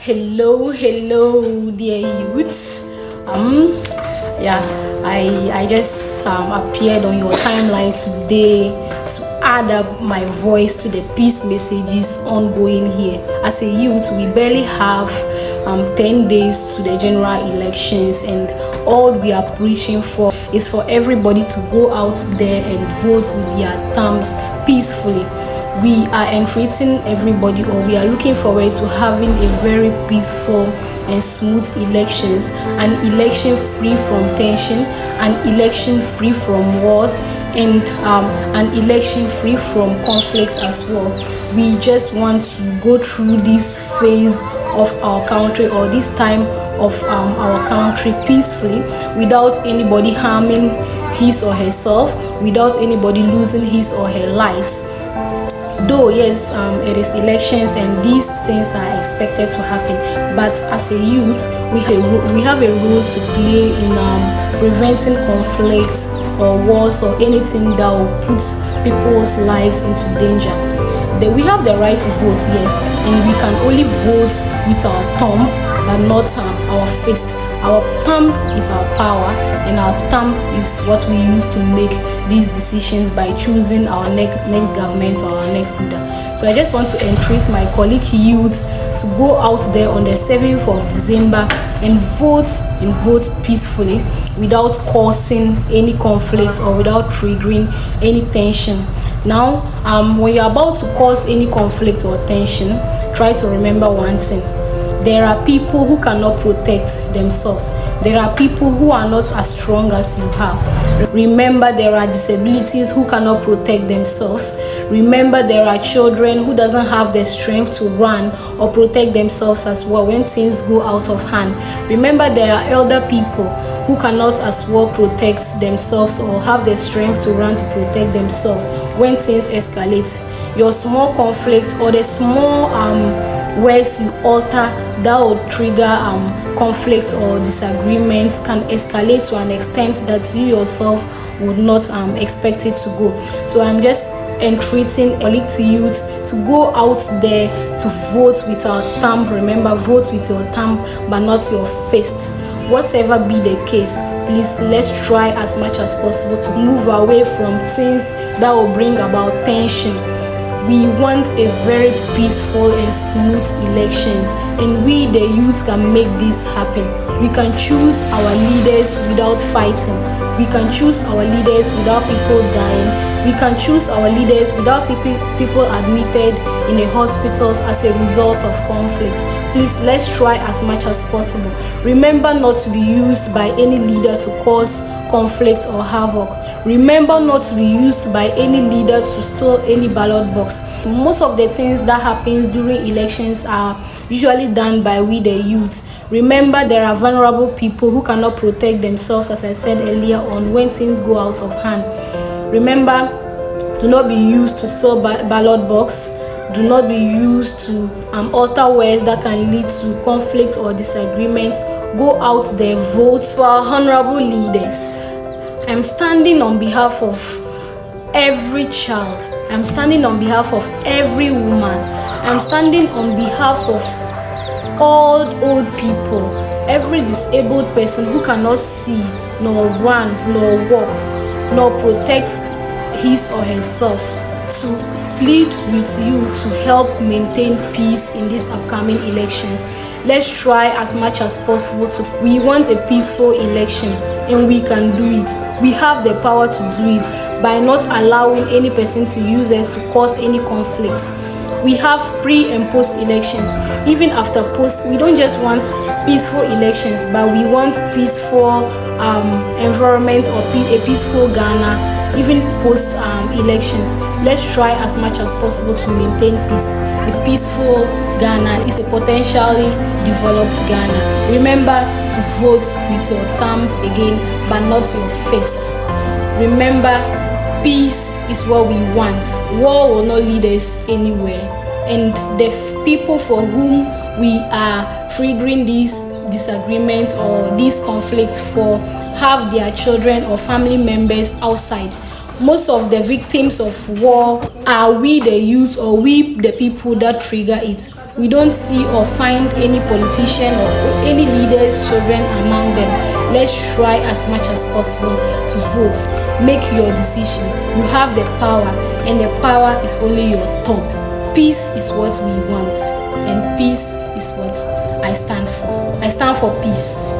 Hello, dear youths. I just appeared on your timeline today to add up my voice to the peace messages ongoing here. As a youth, we barely have 10 days to the general elections, and all we are preaching for is for everybody to go out there and vote with their thumbs peacefully. We are entreating everybody, or we are looking forward to having a very peaceful and smooth elections, an election free from tension, an election free from wars, and an election free from conflict as well. We just want to go through this phase of our country, or this time of our country, peacefully, without anybody harming his or herself, without anybody losing his or her lives. Though yes, it is elections and these things are expected to happen, but as a youth, we have a role to play in preventing conflicts or wars or anything that will put people's lives into danger. We have the right to vote, yes, and we can only vote with our thumb, but not our fist. Our thumb is our power, and our thumb is what we use to make these decisions by choosing our next government or our next leader. So I just want to entreat my colleague youth to go out there on the 7th of December and vote peacefully, without causing any conflict or without triggering any tension. Now, when you're about to cause any conflict or tension, try to remember one thing. There are people who cannot protect themselves. There are people who are not as strong as you are. Remember, there are disabilities who cannot protect themselves. Remember, there are children who doesn't have the strength to run or protect themselves as well when things go out of hand. Remember, there are elder people who cannot as well protect themselves or have the strength to run to protect themselves when things escalate. Your small conflict or the small words you alter that will trigger conflicts or disagreements can escalate to an extent that you yourself would not expect it to go. So I'm just entreating elite youth to go out there to vote with our thumb. Remember, vote with your thumb but not your fist. Whatever be the case, please, let's try as much as possible to move away from things that will bring about tension. We want a very peaceful and smooth elections, and we the youth can make this happen. We can choose our leaders without fighting. We can choose our leaders without people dying. We can choose our leaders without people admitted in the hospitals as a result of conflict. Please, let's try as much as possible. Remember not to be used by any leader to cause conflict or havoc. Remember not to be used by any leader to steal any ballot box. Most of the things that happens during elections are usually done by we the youth. Remember, there are vulnerable people who cannot protect themselves, as I said earlier on, when things go out of hand. Remember, do not be used to steal ballot box. Do not be used to alter words that can lead to conflict or disagreements. Go out there, vote for our honorable leaders. I'm standing on behalf of every child. I'm standing on behalf of every woman. I'm standing on behalf of all old people, every disabled person who cannot see, nor run, nor walk, nor protect his or herself, to plead with you to help maintain peace in these upcoming elections. Let's try as much as possible we want a peaceful election, and we can do it. We have the power to do it by not allowing any person to use us to cause any conflict. We have pre and post elections. Even after post, we don't just want peaceful elections, but we want peaceful environment or a peaceful Ghana. Even post elections, let's try as much as possible to maintain peace. A peaceful Ghana is a potentially developed Ghana. Remember to vote with your thumb again, but not your fist. Remember, peace is what we want. War will not lead us anywhere. And the people for whom we are triggering these disagreements or these conflicts for have their children or family members outside. most of the victims of war are we the youth, or we the people that trigger it. We don't see or find any politician or any leaders' children among them. Let's try as much as possible to vote. Make your decision. You have the power, and the power is only your tongue. Peace is what we want, and peace is what I stand for. I stand for peace.